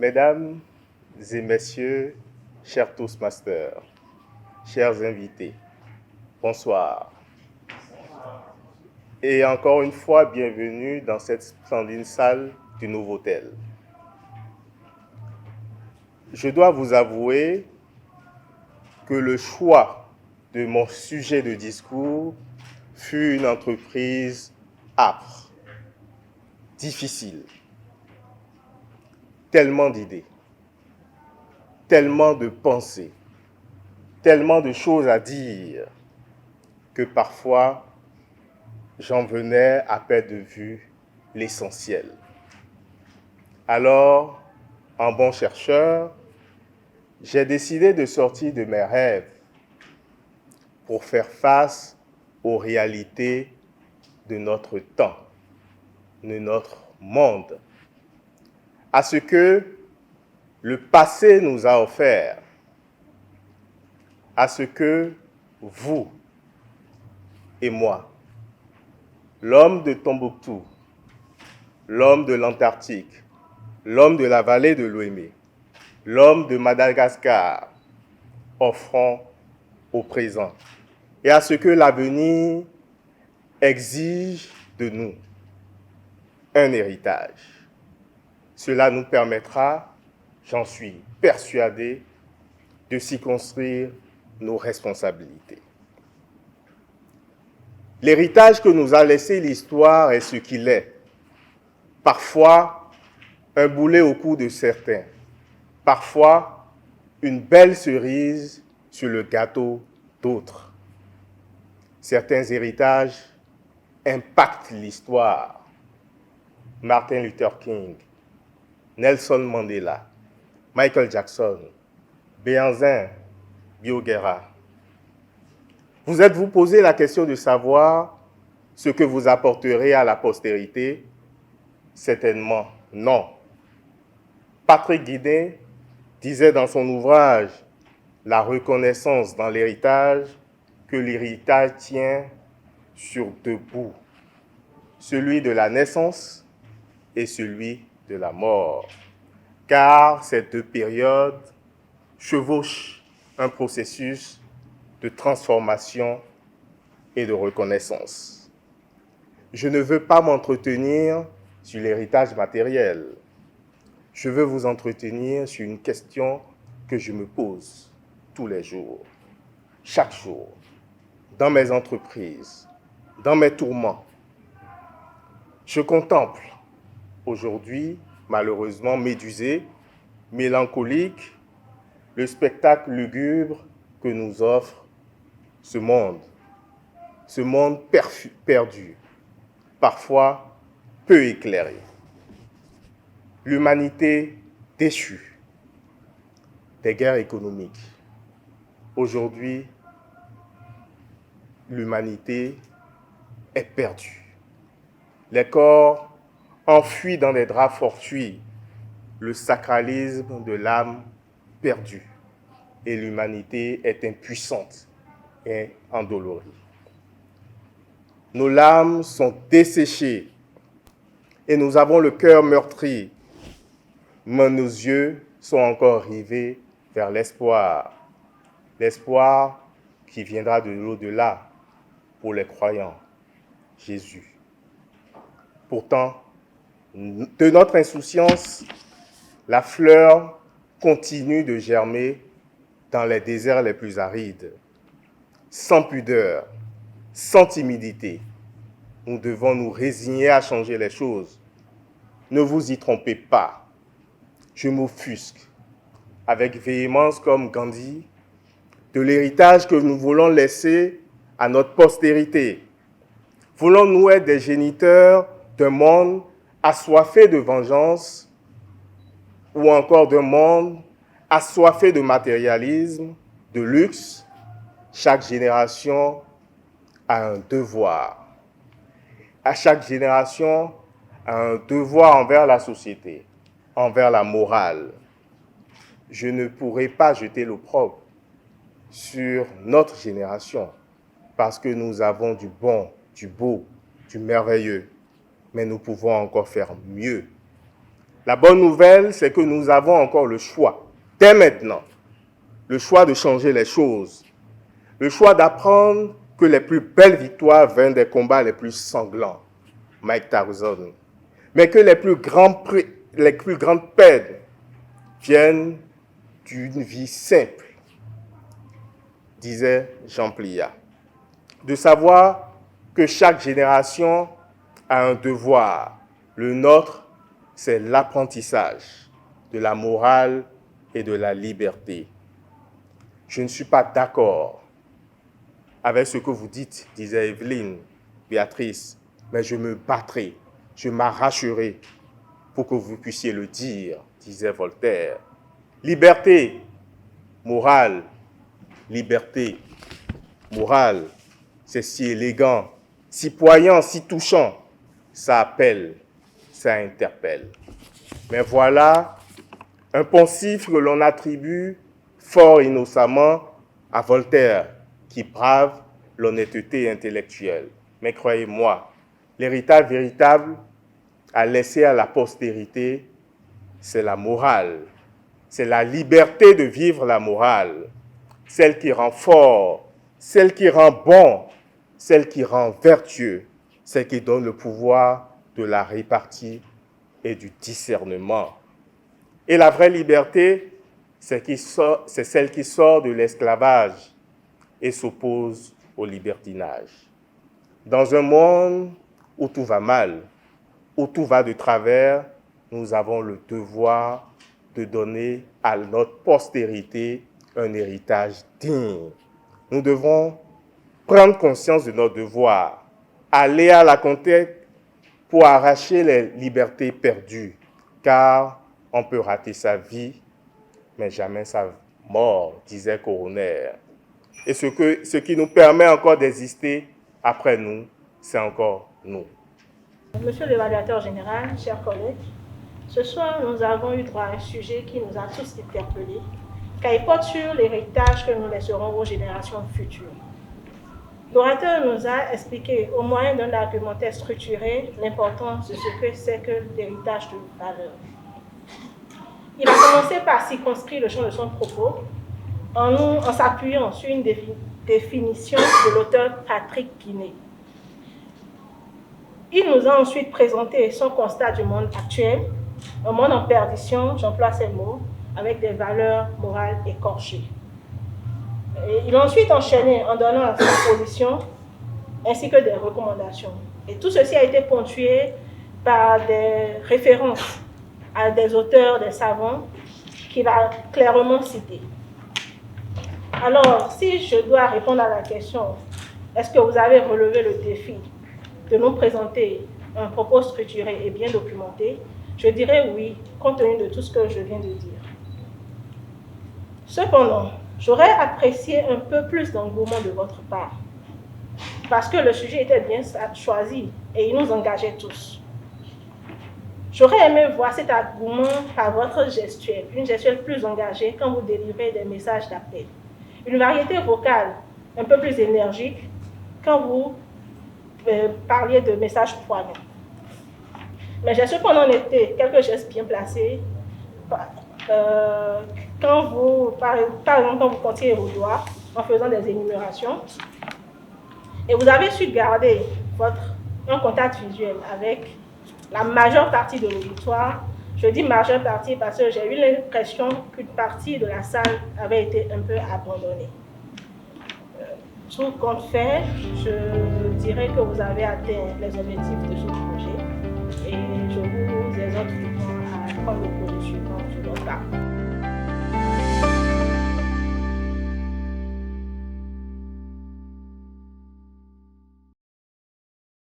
Mesdames et messieurs, chers Toastmasters, chers invités, bonsoir. Et encore une fois, bienvenue dans cette splendide salle du Novotel. Je dois vous avouer que le choix de mon sujet de discours fut une entreprise âpre, difficile. Tellement d'idées, tellement de pensées, tellement de choses à dire que parfois j'en venais à perdre de vue l'essentiel. Alors, en bon chercheur, j'ai décidé de sortir de mes rêves pour faire face aux réalités de notre temps, de notre monde, à ce que le passé nous a offert, à ce que vous et moi, l'homme de Tombouctou, l'homme de l'Antarctique, l'homme de la vallée de l'Ouémé, l'homme de Madagascar, offrons au présent, et à ce que l'avenir exige de nous un héritage. Cela nous permettra, j'en suis persuadé, de circonscrire nos responsabilités. L'héritage que nous a laissé l'histoire est ce qu'il est. Parfois, un boulet au cou de certains. Parfois, une belle cerise sur le gâteau d'autres. Certains héritages impactent l'histoire. Martin Luther King, Nelson Mandela, Michael Jackson, Béhanzin, Bioguerra. Vous êtes-vous posé la question de savoir ce que vous apporterez à la postérité? Certainement non. Patrick Guidé disait dans son ouvrage « La reconnaissance dans l'héritage » que l'héritage tient sur deux bouts, celui de la naissance et celui de la mort, car ces deux périodes chevauchent un processus de transformation et de reconnaissance. Je ne veux pas m'entretenir sur l'héritage matériel. Je veux vous entretenir sur une question que je me pose tous les jours, chaque jour, dans mes entreprises, dans mes tourments. Je contemple aujourd'hui, malheureusement médusé, mélancolique, le spectacle lugubre que nous offre ce monde perdu, parfois peu éclairé. L'humanité déchue, des guerres économiques. Aujourd'hui, l'humanité est perdue. Les corps enfuis dans des draps fortuits, le sacralisme de l'âme perdue. Et l'humanité est impuissante et endolorie. Nos larmes sont desséchées et nous avons le cœur meurtri, mais nos yeux sont encore rivés vers l'espoir. L'espoir qui viendra de l'au-delà pour les croyants, Jésus. Pourtant, de notre insouciance, la fleur continue de germer dans les déserts les plus arides. Sans pudeur, sans timidité, nous devons nous résigner à changer les choses. Ne vous y trompez pas. Je m'offusque avec véhémence comme Gandhi de l'héritage que nous voulons laisser à notre postérité. Voulons-nous être des géniteurs d'un monde assoiffé de vengeance ou encore d'un monde assoiffé de matérialisme, de luxe? Chaque génération a un devoir. À chaque génération a un devoir envers la société, envers la morale. Je ne pourrai pas jeter l'opprobre sur notre génération parce que nous avons du bon, du beau, du merveilleux, mais nous pouvons encore faire mieux. La bonne nouvelle, c'est que nous avons encore le choix, dès maintenant, le choix de changer les choses, le choix d'apprendre que les plus belles victoires viennent des combats les plus sanglants, Mike Tyson, mais que les plus grandes peines viennent d'une vie simple, disait Jean Pliat. De savoir que chaque génération a un devoir. Le nôtre, c'est l'apprentissage de la morale et de la liberté. Je ne suis pas d'accord avec ce que vous dites, disait Evelyne, Béatrice, mais je me battrai, je m'arracherai pour que vous puissiez le dire, disait Voltaire. Liberté, morale, liberté, morale, c'est si élégant, si poignant, si touchant, ça appelle, ça interpelle. Mais voilà un poncif que l'on attribue fort innocemment à Voltaire, qui brave l'honnêteté intellectuelle. Mais croyez-moi, l'héritage véritable à laisser à la postérité, c'est la morale. C'est la liberté de vivre la morale, celle qui rend fort, celle qui rend bon, celle qui rend vertueux, celle qui donne le pouvoir de la répartie et du discernement. Et la vraie liberté, c'est celle qui sort de l'esclavage et s'oppose au libertinage. Dans un monde où tout va mal, où tout va de travers, nous avons le devoir de donner à notre postérité un héritage digne. Nous devons prendre conscience de notre devoir, aller à la conquête pour arracher les libertés perdues, car on peut rater sa vie, mais jamais sa mort, disait Coroner. Et ce qui nous permet encore d'exister après nous, c'est encore nous. Monsieur l'évaluateur général, chers collègues, ce soir, nous avons eu droit à un sujet qui nous a tous interpellés, car il porte sur l'héritage que nous laisserons aux générations futures. L'orateur nous a expliqué, au moyen d'un argumentaire structuré, l'importance de ce que c'est que l'héritage de valeur. Il a commencé par circonscrire le champ de son propos en s'appuyant sur une définition de l'auteur Patrick Guinet. Il nous a ensuite présenté son constat du monde actuel, un monde en perdition, j'emploie ces mots, avec des valeurs morales écorchées. Et il a ensuite enchaîné en donnant sa position ainsi que des recommandations. Et tout ceci a été ponctué par des références à des auteurs, des savants qu'il a clairement cités. Alors, si je dois répondre à la question, est-ce que vous avez relevé le défi de nous présenter un propos structuré et bien documenté, je dirais oui, compte tenu de tout ce que je viens de dire. Cependant, j'aurais apprécié un peu plus d'engouement de votre part, parce que le sujet était bien choisi et il nous engageait tous. J'aurais aimé voir cet engouement par votre gestuelle, une gestuelle plus engagée quand vous délivrez des messages d'appel, une variété vocale un peu plus énergique quand vous parliez de messages poignants. Mais j'ai cependant noté quelques gestes bien placés quand vous, par exemple, quand vous comptiez vos doigts en faisant des énumérations. Et vous avez su garder un contact visuel avec la majeure partie de l'auditoire. Je dis majeure partie parce que j'ai eu l'impression qu'une partie de la salle avait été un peu abandonnée. Tout compte fait, je dirais que vous avez atteint les objectifs de ce projet et je vous exhorte à prendre le projet suivant sur votre part.